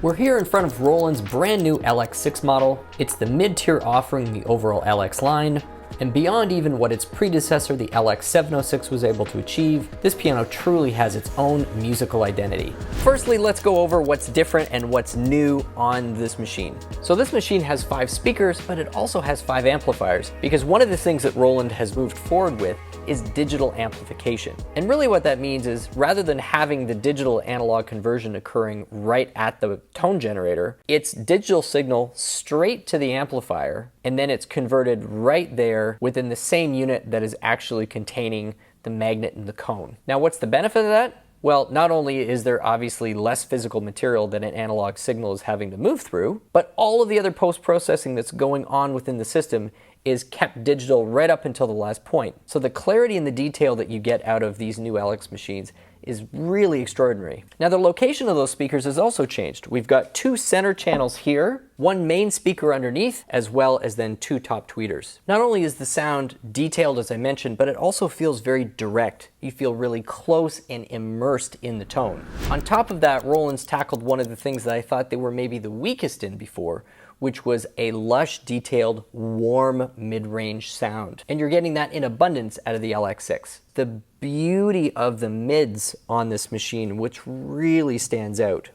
We're here in front of Roland's brand new LX6 model. It's the mid-tier offering in the overall LX line, and beyond even what its predecessor, the LX706, was able to achieve, this piano truly has its own musical identity. Firstly, let's go over what's different and what's new on this machine. So this machine has 5 speakers, but it also has 5 amplifiers, because one of the things that Roland has moved forward with is digital amplification. And really what that means is, rather than having the digital analog conversion occurring right at the tone generator, it's digital signal straight to the amplifier, and then it's converted right there within the same unit that is actually containing the magnet and the cone. Now, what's the benefit of that? Well, not only is there obviously less physical material that an analog signal is having to move through, but all of the other post-processing that's going on within the system is kept digital right up until the last point. So the clarity and the detail that you get out of these new LX machines is really extraordinary. Now, the location of those speakers has also changed. We've got 2 center channels here, 1 main speaker underneath, as well as then 2 top tweeters. Not only is the sound detailed, as I mentioned, but it also feels very direct. You feel really close and immersed in the tone. On top of that, Roland's tackled one of the things that I thought they were maybe the weakest in before, which was a lush, detailed, warm, mid-range sound. And you're getting that in abundance out of the LX6. The beauty of the mids on this machine, which really stands out.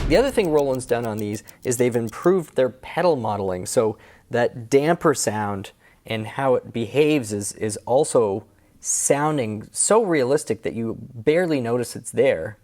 The other thing Roland's done on these is they've improved their pedal modeling, so that damper sound and how it behaves is also sounding so realistic that you barely notice it's there.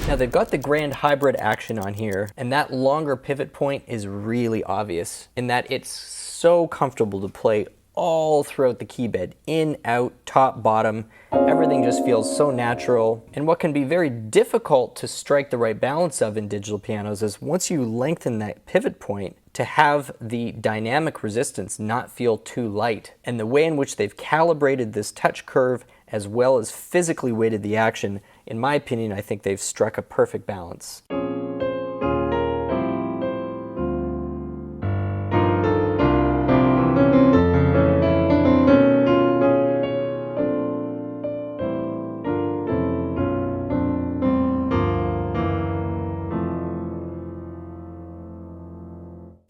Now, they've got the grand hybrid action on here, and that longer pivot point is really obvious in that it's so comfortable to play all throughout the key bed, in, out, top, bottom. Everything just feels so natural. And what can be very difficult to strike the right balance of in digital pianos is once you lengthen that pivot point, to have the dynamic resistance not feel too light. And the way in which they've calibrated this touch curve as well as physically weighted the action, in my opinion, I think they've struck a perfect balance.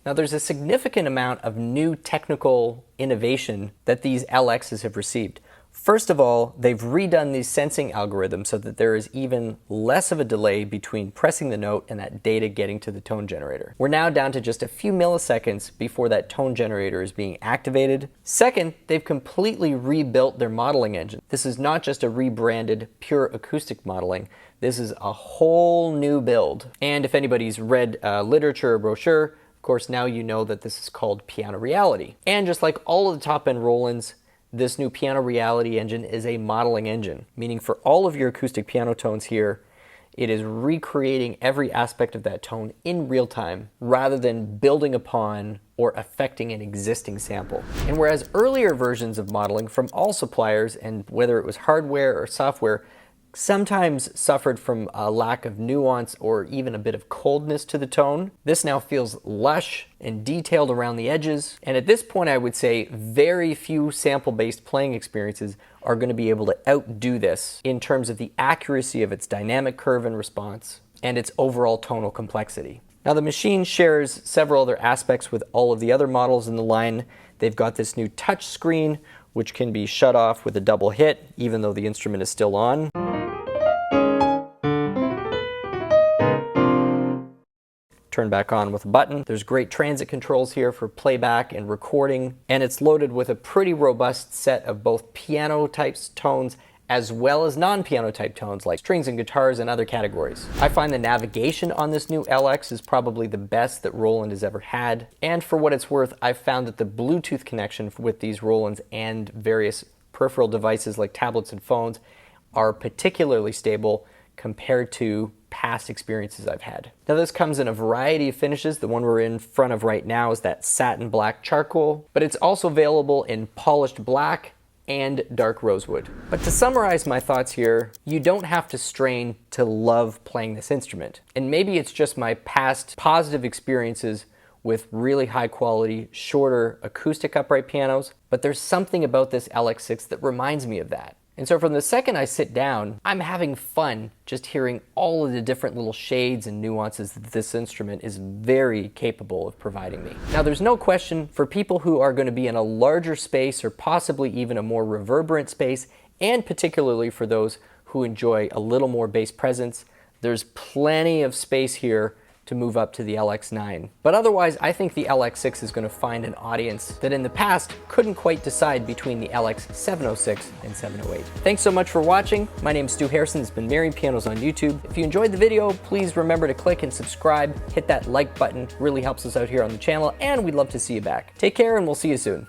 Now, there's a significant amount of new technical innovation that these LXs have received. First of all, they've redone these sensing algorithms so that there is even less of a delay between pressing the note and that data getting to the tone generator. We're now down to just a few milliseconds before that tone generator is being activated. Second, they've completely rebuilt their modeling engine. This is not just a rebranded pure acoustic modeling. This is a whole new build. And if anybody's read literature or brochure, of course, now you know that this is called Piano Reality. And just like all of the top-end Rolands, this new Piano Reality engine is a modeling engine, meaning for all of your acoustic piano tones here, it is recreating every aspect of that tone in real time, rather than building upon or affecting an existing sample. And whereas earlier versions of modeling from all suppliers, and whether it was hardware or software, sometimes suffered from a lack of nuance or even a bit of coldness to the tone, this now feels lush and detailed around the edges. And at this point, I would say very few sample-based playing experiences are going to be able to outdo this in terms of the accuracy of its dynamic curve and response and its overall tonal complexity. Now, the machine shares several other aspects with all of the other models in the line. They've got this new touch screen, which can be shut off with a double hit, even though the instrument is still on. turn back on with a button. There's great transit controls here for playback and recording, and it's loaded with a pretty robust set of both piano types tones as well as non-piano type tones like strings and guitars and other categories. I find the navigation on this new LX is probably the best that Roland has ever had. And for what it's worth, I've found that the Bluetooth connection with these Rolands and various peripheral devices like tablets and phones are particularly stable compared to past experiences I've had. Now this comes in a variety of finishes. The one we're in front of right now is that satin black charcoal, but it's also available in polished black and dark rosewood. But to summarize my thoughts here, you don't have to strain to love playing this instrument. And maybe it's just my past positive experiences with really high quality, shorter acoustic upright pianos, but there's something about this LX6 that reminds me of that. And so from the second I sit down, I'm having fun just hearing all of the different little shades and nuances that this instrument is very capable of providing me. Now there's no question, for people who are going to be in a larger space or possibly even a more reverberant space, and particularly for those who enjoy a little more bass presence, there's plenty of space here to move up to the LX9. But otherwise, I think the LX6 is going to find an audience that in the past couldn't quite decide between the LX706 and 708. Thanks so much for watching. My name is Stu Harrison. It's been Marion Pianos on YouTube. If you enjoyed the video, please remember to click and subscribe. Hit that like button. Really helps us out here on the channel, and we'd love to see you back. Take care, and we'll see you soon.